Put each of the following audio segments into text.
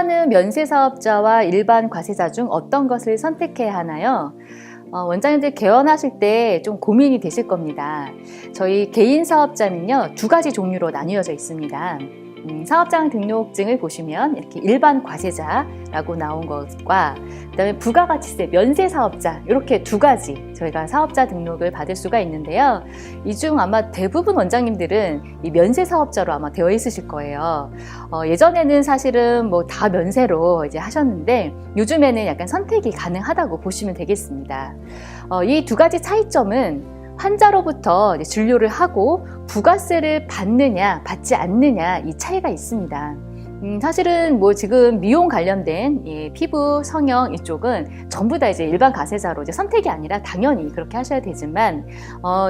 투자하는 면세 사업자와 일반 과세자 중 어떤 것을 선택해야 하나요? 원장님들 개원하실 때 좀 고민이 되실 겁니다. 저희 개인 사업자는요, 두 가지 종류로 나뉘어져 있습니다. 사업장 등록증을 보시면 이렇게 일반 과세자라고 나온 것과 그다음에 부가가치세 면세 사업자, 이렇게 두 가지 저희가 사업자 등록을 받을 수가 있는데요. 이 중 아마 대부분 원장님들은 이 면세 사업자로 아마 되어 있으실 거예요. 예전에는 사실은 뭐 다 면세로 이제 하셨는데 요즘에는 약간 선택이 가능하다고 보시면 되겠습니다. 이 두 가지 차이점은 환자로부터 진료를 하고 부가세를 받느냐 받지 않느냐 이 차이가 있습니다. 사실은 뭐 지금 미용 관련된 피부 성형 이쪽은 전부 다 이제 일반 가세자로 이제 선택이 아니라 당연히 그렇게 하셔야 되지만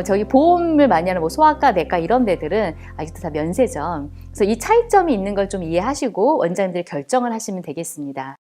저희 보험을 많이 하는 뭐 소아과, 내과 이런 데들은 아직도 다 면세죠. 그래서 이 차이점이 있는 걸 좀 이해하시고 원장님들이 결정을 하시면 되겠습니다.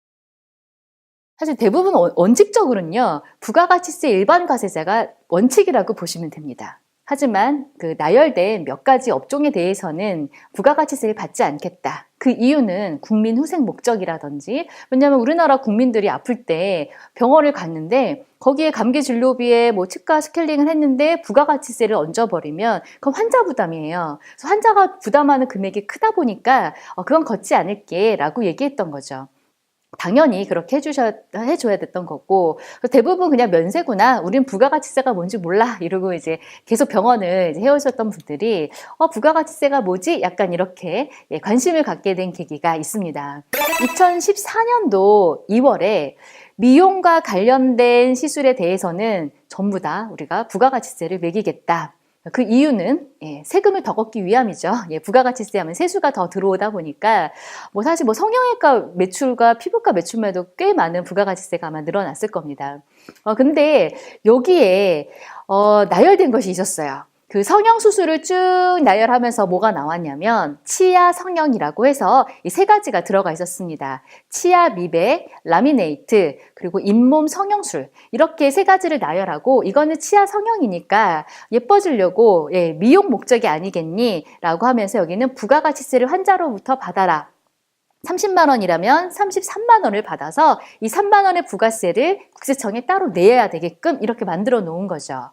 사실 대부분 원칙적으로는요, 부가가치세 일반 과세자가 원칙이라고 보시면 됩니다. 하지만 그 나열된 몇 가지 업종에 대해서는 부가가치세를 받지 않겠다. 그 이유는 국민 후생 목적이라든지, 왜냐하면 우리나라 국민들이 아플 때 병원을 갔는데 거기에 감기 진료비에 뭐 치과 스케일링을 했는데 부가가치세를 얹어버리면 그건 환자 부담이에요. 그래서 환자가 부담하는 금액이 크다 보니까 그건 걷지 않을게 라고 얘기했던 거죠. 당연히 그렇게 해줘야 됐던 거고, 대부분 그냥 면세구나, 우린 부가가치세가 뭔지 몰라 이러고 이제 계속 병원을 이제 해오셨던 분들이 부가가치세가 뭐지? 약간 이렇게 관심을 갖게 된 계기가 있습니다. 2014년도 2월에 미용과 관련된 시술에 대해서는 전부 다 우리가 부가가치세를 매기겠다. 그 이유는 세금을 더 걷기 위함이죠. 부가가치세 하면 세수가 더 들어오다 보니까 뭐 사실 뭐 성형외과 매출과 피부과 매출만 해도 꽤 많은 부가가치세가 아마 늘어났을 겁니다. 근데 여기에 나열된 것이 있었어요. 그 성형 수술을 쭉 나열하면서 뭐가 나왔냐면 치아 성형이라고 해서 이 세 가지가 들어가 있었습니다. 치아 미백, 라미네이트, 그리고 잇몸 성형술, 이렇게 세 가지를 나열하고 이거는 치아 성형이니까 예뻐지려고 미용 목적이 아니겠니? 라고 하면서 여기는 부가가치세를 환자로부터 받아라. 30만 원이라면 33만 원을 받아서 이 3만 원의 부가세를 국세청에 따로 내야 되게끔 이렇게 만들어 놓은 거죠.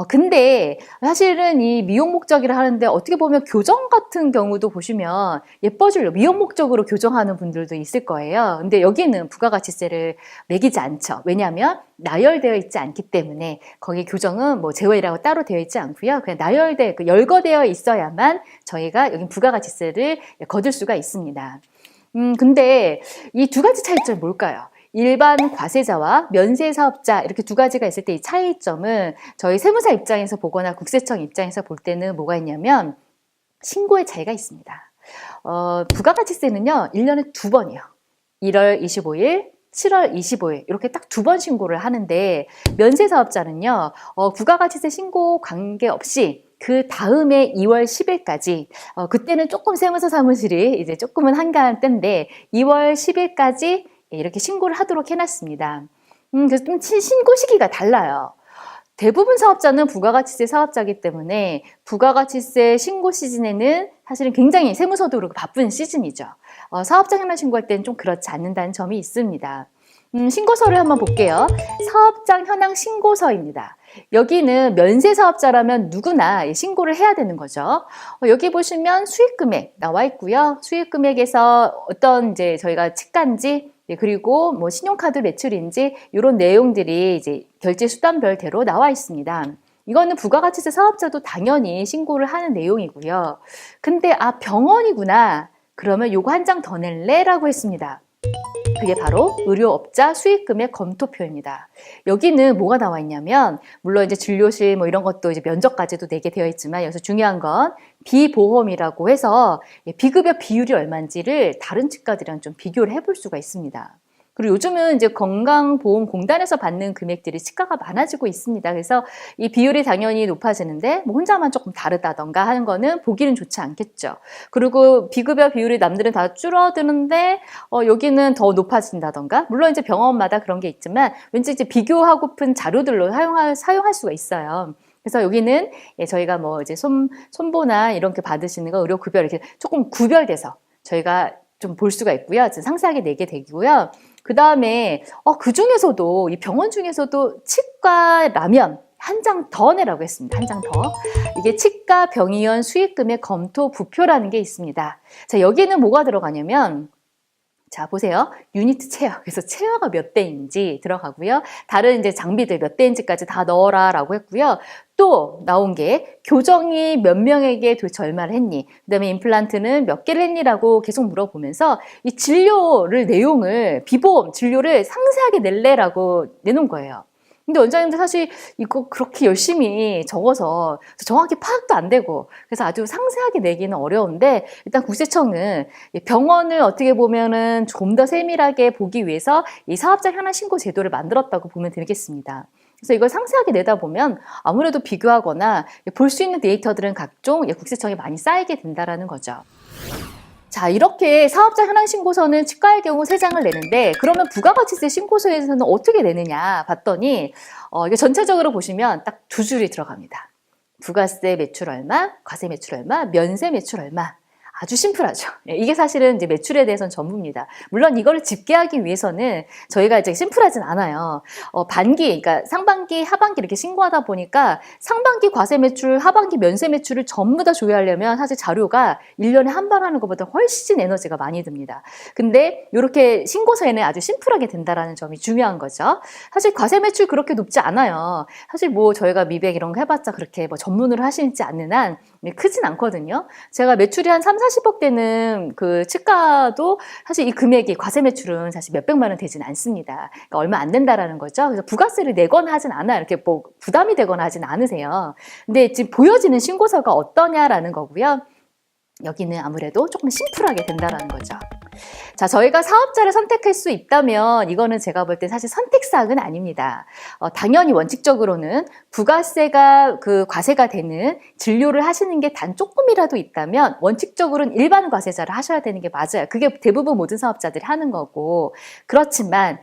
근데 사실은 이 미용 목적이라 하는데 어떻게 보면 교정 같은 경우도 보시면 예뻐지려고 미용 목적으로 교정하는 분들도 있을 거예요. 근데 여기는 부가가치세를 매기지 않죠. 왜냐하면 나열되어 있지 않기 때문에 거기 교정은 뭐 제외라고 따로 되어 있지 않고요. 그냥 열거되어 있어야만 저희가 여기 부가가치세를 거둘 수가 있습니다. 근데 이 두 가지 차이점이 뭘까요? 일반 과세자와 면세 사업자 이렇게 두 가지가 있을 때 이 차이점은 저희 세무사 입장에서 보거나 국세청 입장에서 볼 때는 뭐가 있냐면 신고의 차이가 있습니다. 부가가치세는요 1년에 두 번이요. 1월 25일, 7월 25일 이렇게 딱 두 번 신고를 하는데 면세 사업자는요 부가가치세 신고 관계없이 그 다음에 2월 10일까지 그때는 조금 세무서 사무실이 이제 조금은 한가한 때인데 2월 10일까지 이렇게 신고를 하도록 해놨습니다. 그래서 좀 신고 시기가 달라요. 대부분 사업자는 부가가치세 사업자이기 때문에 부가가치세 신고 시즌에는 사실은 굉장히 세무서도 그렇고 바쁜 시즌이죠. 사업자 현황 신고할 때는 좀 그렇지 않는다는 점이 있습니다. 신고서를 한번 볼게요. 사업장 현황 신고서입니다. 여기는 면세 사업자라면 누구나 신고를 해야 되는 거죠. 여기 보시면 수익금액 나와 있고요. 수익금액에서 어떤 이제 저희가 치과인지 그리고 뭐 신용카드 매출인지 이런 내용들이 이제 결제 수단별대로 나와 있습니다. 이거는 부가가치세 사업자도 당연히 신고를 하는 내용이고요. 근데 병원이구나. 그러면 요거 한 장 더 낼래? 라고 했습니다. 그게 바로 의료업자 수익금액 검토표입니다. 여기는 뭐가 나와 있냐면, 물론 이제 진료실 뭐 이런 것도 이제 면적까지도 내게 되어 있지만, 여기서 중요한 건 비보험이라고 해서 비급여 비율이 얼마인지를 다른 치과들이랑 좀 비교를 해볼 수가 있습니다. 그리고 요즘은 이제 건강보험공단에서 받는 금액들이 치과가 많아지고 있습니다. 그래서 이 비율이 당연히 높아지는데 뭐 혼자만 조금 다르다던가 하는 거는 보기는 좋지 않겠죠. 그리고 비급여 비율이 남들은 다 줄어드는데 여기는 더 높아진다던가, 물론 이제 병원마다 그런 게 있지만 왠지 이제 비교하고픈 자료들로 사용할 수가 있어요. 그래서 여기는 저희가 뭐 이제 손보나 이렇게 받으시는 거 의료급여 이렇게 조금 구별돼서 저희가 좀 볼 수가 있고요. 상세하게 내게 되고요. 그 다음에 그 중에서도 이 병원 중에서도 치과 라면 한 장 더 내라고 했습니다. 한 장 더. 이게 치과 병의원 수익금의 검토 부표라는 게 있습니다. 자, 여기는 뭐가 들어가냐면 자, 보세요. 유니트 체어. 그래서 체어가 몇 대인지 들어가고요. 다른 이제 장비들 몇 대인지까지 다 넣어라 라고 했고요. 또 나온 게 교정이 몇 명에게 도대체 얼마를 했니? 그 다음에 임플란트는 몇 개를 했니라고 계속 물어보면서 이 진료를 내용을 비보험 진료를 상세하게 낼래라고 내놓은 거예요. 근데 원장님들 사실 이거 그렇게 열심히 적어서 정확히 파악도 안 되고 그래서 아주 상세하게 내기는 어려운데 일단 국세청은 병원을 어떻게 보면은 좀 더 세밀하게 보기 위해서 이 사업자 현황 신고 제도를 만들었다고 보면 되겠습니다. 그래서 이걸 상세하게 내다 보면 아무래도 비교하거나 볼 수 있는 데이터들은 각종 국세청에 많이 쌓이게 된다라는 거죠. 자, 이렇게 사업자 현황 신고서는 치과의 경우 3장을 내는데 그러면 부가가치세 신고서에서는 어떻게 내느냐 봤더니 이게 전체적으로 보시면 딱 2줄이 들어갑니다. 부가세 매출 얼마, 과세 매출 얼마, 면세 매출 얼마. 아주 심플하죠. 이게 사실은 이제 매출에 대해서는 전부입니다. 물론 이거를 집계하기 위해서는 저희가 이제 심플하진 않아요. 반기, 그러니까 상반기, 하반기 이렇게 신고하다 보니까 상반기 과세 매출, 하반기 면세 매출을 전부 다 조회하려면 사실 자료가 1년에 한 번 하는 것보다 훨씬 에너지가 많이 듭니다. 근데 이렇게 신고서에는 아주 심플하게 된다라는 점이 중요한 거죠. 사실 과세 매출 그렇게 높지 않아요. 사실 뭐 저희가 미백 이런 거 해봤자 그렇게 뭐 전문으로 하시지 않는 한 크진 않거든요. 제가 매출이 한 3, 40억 되는 그 치과도 사실 이 금액이 과세 매출은 사실 몇백만 원 되진 않습니다. 그러니까 얼마 안 된다라는 거죠. 그래서 부가세를 내거나 하진 않아요. 이렇게 뭐 부담이 되거나 하진 않으세요. 근데 지금 보여지는 신고서가 어떠냐라는 거고요. 여기는 아무래도 조금 심플하게 된다라는 거죠. 자, 저희가 사업자를 선택할 수 있다면 이거는 제가 볼 때 사실 선택사항은 아닙니다. 당연히 원칙적으로는 부가세가 과세가 되는 진료를 하시는 게 단 조금이라도 있다면 원칙적으로는 일반 과세자를 하셔야 되는 게 맞아요. 그게 대부분 모든 사업자들이 하는 거고 그렇지만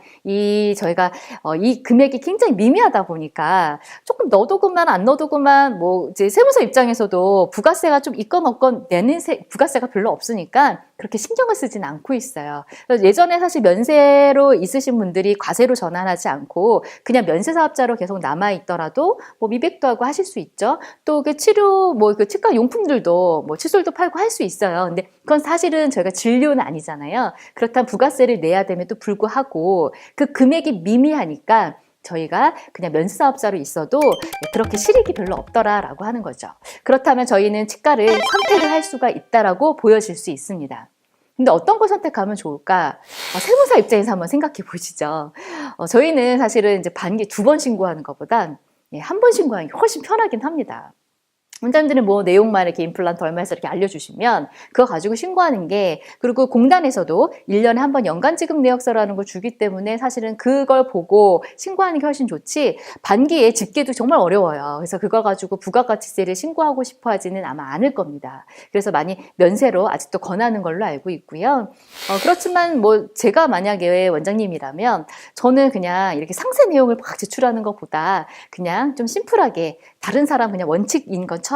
저희가 이 금액이 굉장히 미미하다 보니까 조금 넣어도 그만 안 넣어도 그만 뭐 이제 세무서 입장에서도 부가세가 좀 있건 없건 내는 부가세가 별로 없으니까 그렇게 신경을 쓰진 않고 있어요. 예전에 사실 면세로 있으신 분들이 과세로 전환하지 않고 그냥 면세 사업자로 계속 남아 있더라도 뭐 미백도 하고 하실 수 있죠. 또 그 치료 그 치과 용품들도 뭐 칫솔도 팔고 할 수 있어요. 근데 그건 사실은 저희가 진료는 아니잖아요. 그렇다면 부가세를 내야 됨에도 불구하고 그 금액이 미미하니까 저희가 그냥 면세사업자로 있어도 그렇게 실익이 별로 없더라라고 하는 거죠. 그렇다면 저희는 치과를 선택을 할 수가 있다라고 보여질 수 있습니다. 근데 어떤 걸 선택하면 좋을까? 세무사 입장에서 한번 생각해 보시죠. 저희는 사실은 이제 반기 2번 신고하는 것보단 한 번 신고하는 게 훨씬 편하긴 합니다. 원장님들은 뭐 내용만 이렇게 임플란트 얼마에서 이렇게 알려주시면 그거 가지고 신고하는 게 그리고 공단에서도 1년에 한 번 연간 지급 내역서라는 걸 주기 때문에 사실은 그걸 보고 신고하는 게 훨씬 좋지 반기에 집계도 정말 어려워요. 그래서 그걸 가지고 부가가치세를 신고하고 싶어 하지는 아마 않을 겁니다. 그래서 많이 면세로 아직도 권하는 걸로 알고 있고요. 그렇지만 뭐 제가 만약에 원장님이라면 저는 그냥 이렇게 상세 내용을 막 제출하는 것보다 그냥 좀 심플하게 다른 사람 그냥 원칙인 것처럼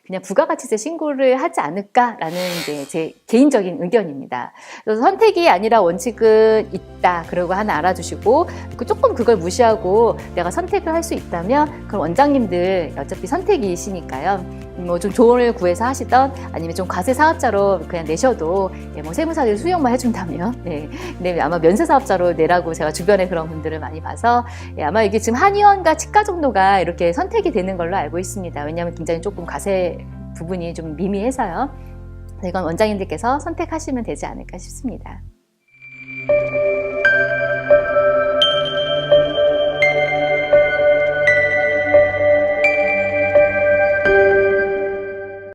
그냥 부가가치세 신고를 하지 않을까라는 이제 제 개인적인 의견입니다. 그래서 선택이 아니라 원칙은 있다. 그러고 하나 알아주시고 조금 그걸 무시하고 내가 선택을 할 수 있다면 그럼 원장님들 어차피 선택이시니까요. 뭐 좀 조언을 구해서 하시던 아니면 좀 과세 사업자로 그냥 내셔도 뭐 세무사들이 수용만 해준다면 근데 아마 면세 사업자로 내라고 제가 주변에 그런 분들을 많이 봐서 아마 이게 지금 한의원과 치과 정도가 이렇게 선택이 되는 걸로 알고 있습니다. 왜냐하면 굉장히 조금 과세 부분이 좀 미미해서요. 이건 원장님들께서 선택하시면 되지 않을까 싶습니다.